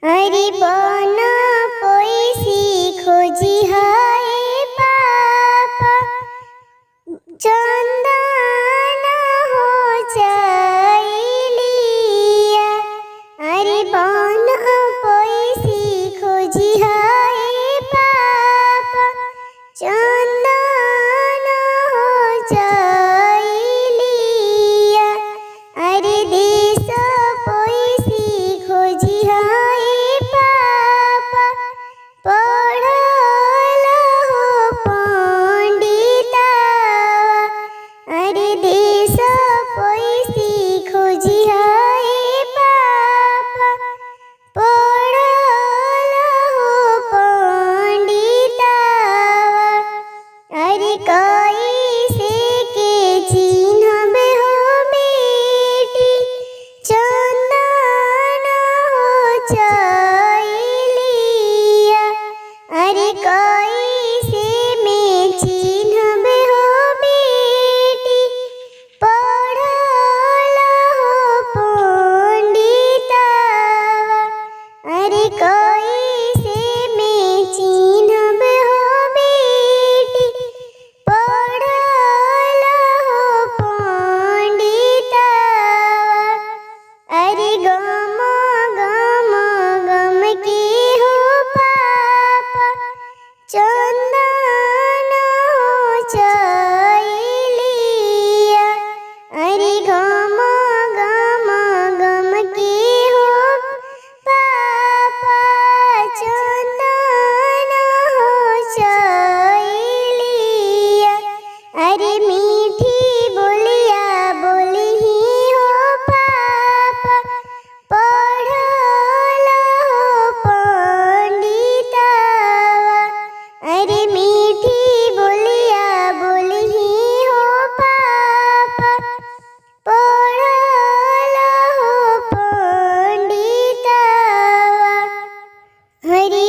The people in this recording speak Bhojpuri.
हरि बन पैसी खोजी हाय पापा चंदन हो चलिया। हरि बन पैसी खोजी हाय पापा चंदन हो चलिया। हरि देश पैसी खोजी हाय पापा पढ़ल हो पंडिता। हरि देश पैसी खोजी हाय पापा पढ़ल हो पंडिता। हरि कैसे के चिन्हबे हो बेटी चंदन हो चलिया। हरि कैसे में चिन्हबे हो बेटी पढ़ल हो पंडिता। हरि कैसे में चिन्हबे हो बेटी पढ़ल हो पंडिता। हरि गम गम गम के हो पापा चंदन हो चलिया। हरि गम गम गम के हो पापा चंदन हो चलिया। हरि मीठी बोलिया बोली हो पापा पढ़ल हो पंडिता। हरि मीठी बोलिया बोली हो पापा पढ़ल हो पंडिता। हरि